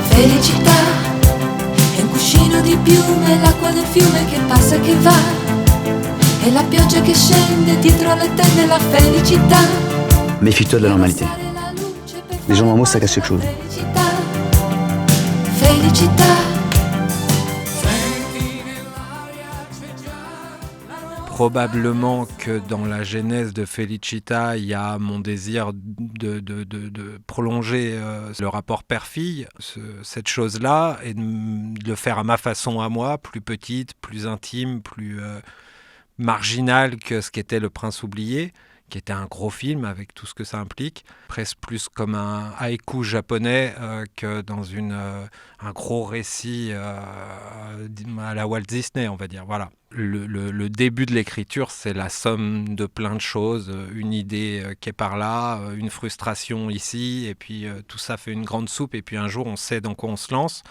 Felicità è un cuscino di piume, l'acqua del fiume che passa e che va, e la pioggia che scende dietro alle tende, la felicità. Méfie-toi de la normalité. Les gens normaux, ça cache quelque chose. Felicità, felicità. Probablement que dans la genèse de Felicità, il y a mon désir de prolonger le rapport père-fille, cette chose-là, et de le faire à ma façon à moi, plus petite, plus intime, plus marginale que ce qu'était Le Prince oublié, qui était un gros film avec tout ce que ça implique, presque plus comme un haïku japonais que dans un gros récit à la Walt Disney, on va dire. Voilà. Le début de l'écriture, c'est la somme de plein de choses, une idée qui est par là, une frustration ici, et puis tout ça fait une grande soupe, et puis un jour on sait dans quoi on se lance.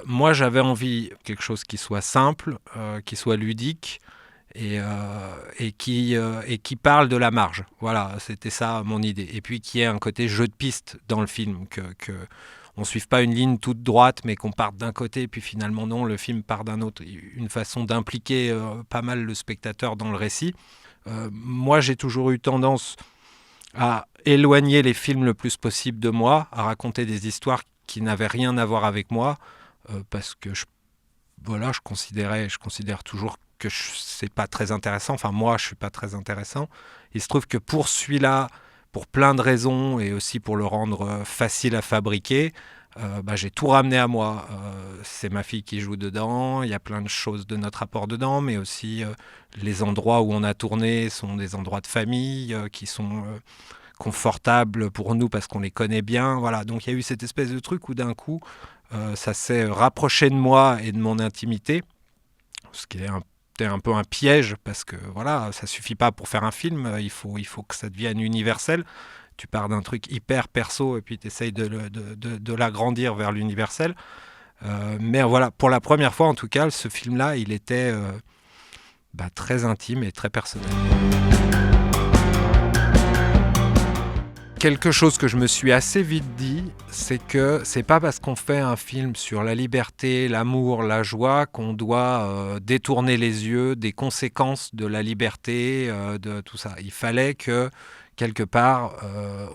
Moi j'avais envie de quelque chose qui soit simple, qui soit ludique, et qui parle de la marge. Voilà, c'était ça mon idée. Et puis qu'il y ait un côté jeu de piste dans le film, que on ne suive pas une ligne toute droite, mais qu'on parte d'un côté, et puis finalement non, le film part d'un autre. Une façon d'impliquer pas mal le spectateur dans le récit. Moi, j'ai toujours eu tendance à éloigner les films le plus possible de moi, à raconter des histoires qui n'avaient rien à voir avec moi, parce que je considère toujours que c'est pas très intéressant. Enfin, moi, je suis pas très intéressant. Il se trouve que pour celui-là, pour plein de raisons, et aussi pour le rendre facile à fabriquer, j'ai tout ramené à moi. C'est ma fille qui joue dedans, il y a plein de choses de notre rapport dedans, mais aussi les endroits où on a tourné sont des endroits de famille qui sont confortables pour nous parce qu'on les connaît bien. Voilà. Donc il y a eu cette espèce de truc où d'un coup, ça s'est rapproché de moi et de mon intimité, ce qui est un peu un piège, parce que voilà, ça suffit pas pour faire un film, il faut que ça devienne universel. Tu pars d'un truc hyper perso et puis tu essayes de l'agrandir vers l'universel. Mais voilà, pour la première fois en tout cas, ce film-là, il était très intime et très personnel. Quelque chose que je me suis assez vite dit, c'est que c'est pas parce qu'on fait un film sur la liberté, l'amour, la joie qu'on doit détourner les yeux des conséquences de la liberté, de tout ça. Il fallait que, quelque part,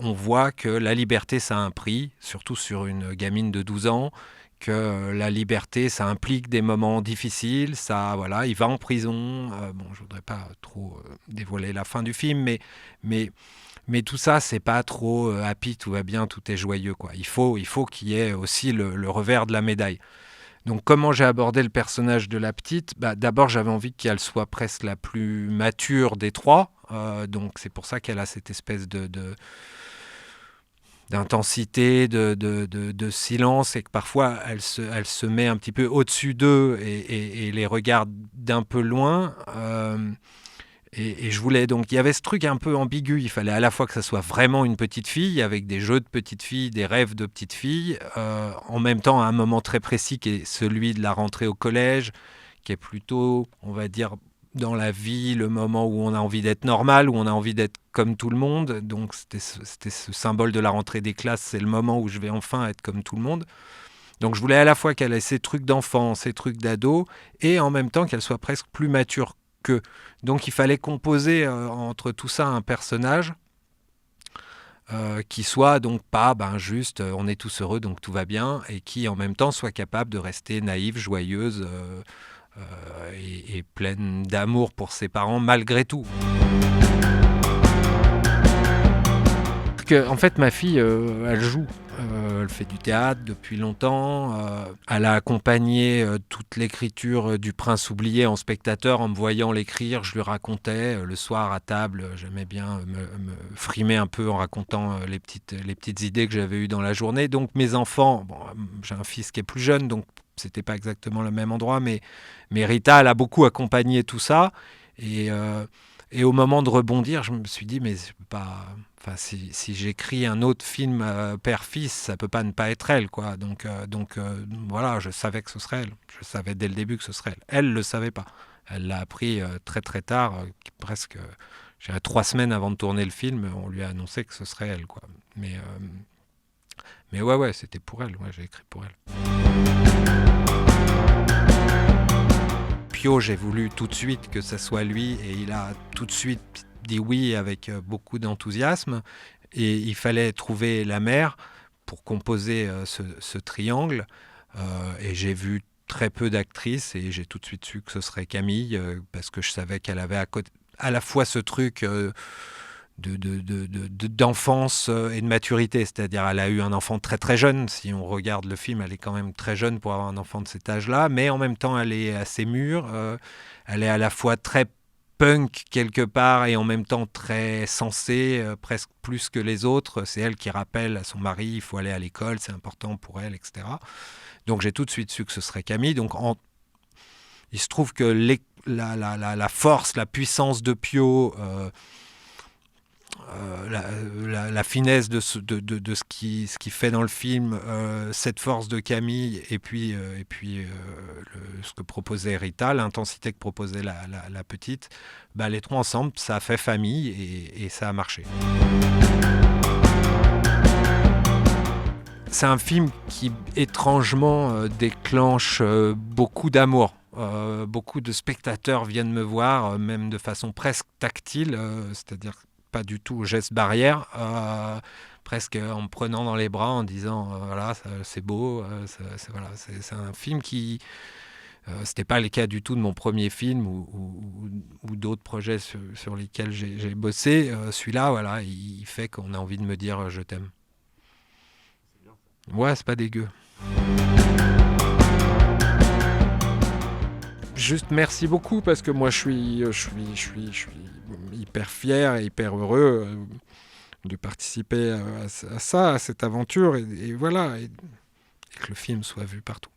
on voit que la liberté, ça a un prix, surtout sur une gamine de 12 ans, que la liberté, ça implique des moments difficiles, ça, voilà, il va en prison. Je voudrais pas trop dévoiler la fin du film, mais tout ça, c'est pas trop happy, tout va bien, tout est joyeux, quoi. Il faut qu'il y ait aussi le revers de la médaille. Donc comment j'ai abordé le personnage de la petite ? D'abord, j'avais envie qu'elle soit presque la plus mature des trois. Donc c'est pour ça qu'elle a cette espèce d'intensité, de silence, et que parfois elle se met un petit peu au-dessus d'eux et les regarde d'un peu loin. Et je voulais, donc il y avait ce truc un peu ambigu, il fallait à la fois que ça soit vraiment une petite fille, avec des jeux de petite fille, des rêves de petite fille, en même temps à un moment très précis qui est celui de la rentrée au collège, qui est plutôt, on va dire, dans la vie, le moment où on a envie d'être normal, où on a envie d'être comme tout le monde. Donc c'était ce symbole de la rentrée des classes, c'est le moment où je vais enfin être comme tout le monde. Donc je voulais à la fois qu'elle ait ces trucs d'enfant, ces trucs d'ado, et en même temps qu'elle soit presque plus mature qu'eux. Donc il fallait composer entre tout ça un personnage qui soit donc pas juste on est tous heureux donc tout va bien, et qui en même temps soit capable de rester naïve, joyeuse et pleine d'amour pour ses parents malgré tout. En fait, ma fille, elle joue. Elle fait du théâtre depuis longtemps. Elle a accompagné toute l'écriture du Prince oublié en spectateur. En me voyant l'écrire, je lui racontais le soir à table. J'aimais bien me frimer un peu en racontant les petites idées que j'avais eues dans la journée. Donc mes enfants, j'ai un fils qui est plus jeune, donc c'était pas exactement le même endroit, mais Rita, elle a beaucoup accompagné tout ça. Et au moment de rebondir, je me suis dit, mais c'est pas... Enfin, si j'écris un autre film père-fils, ça peut pas ne pas être elle, quoi. Donc voilà, je savais que ce serait elle. Je savais dès le début que ce serait elle. Elle le savait pas. Elle l'a appris très très tard, presque, je dirais 3 semaines avant de tourner le film, on lui a annoncé que ce serait elle, quoi. Mais ouais, c'était pour elle. Ouais, j'ai écrit pour elle. Pio, j'ai voulu tout de suite que ça soit lui et il a tout de suite dit oui avec beaucoup d'enthousiasme. Et il fallait trouver la mère pour composer ce triangle. Et j'ai vu très peu d'actrices et j'ai tout de suite su que ce serait Camille parce que je savais qu'elle avait à la fois ce truc d'enfance et de maturité, c'est-à-dire elle a eu un enfant très très jeune. Si on regarde le film, elle est quand même très jeune pour avoir un enfant de cet âge-là, mais en même temps elle est assez mûre. Elle est à la fois très punk quelque part et en même temps très sensée, presque plus que les autres. C'est elle qui rappelle à son mari il faut aller à l'école, c'est important pour elle, etc. Donc j'ai tout de suite su que ce serait Camille. Donc il se trouve que la force, la puissance de Pio, la finesse de ce qui fait dans le film, cette force de Camille et puis ce que proposait Rita, l'intensité que proposait la petite, les trois ensemble, ça a fait famille et ça a marché. C'est un film qui étrangement déclenche beaucoup d'amour. Beaucoup de spectateurs viennent me voir, même de façon presque tactile, c'est-à-dire pas du tout au geste barrière, presque en me prenant dans les bras en disant voilà, c'est beau, c'est un film qui c'était pas le cas du tout de mon premier film ou d'autres projets sur lesquels j'ai bossé. Celui-là, voilà, il fait qu'on a envie de me dire je t'aime. Ouais, c'est pas dégueu. Juste merci beaucoup parce que moi je suis hyper fier et hyper heureux de participer à ça, à cette aventure et voilà, et que le film soit vu partout.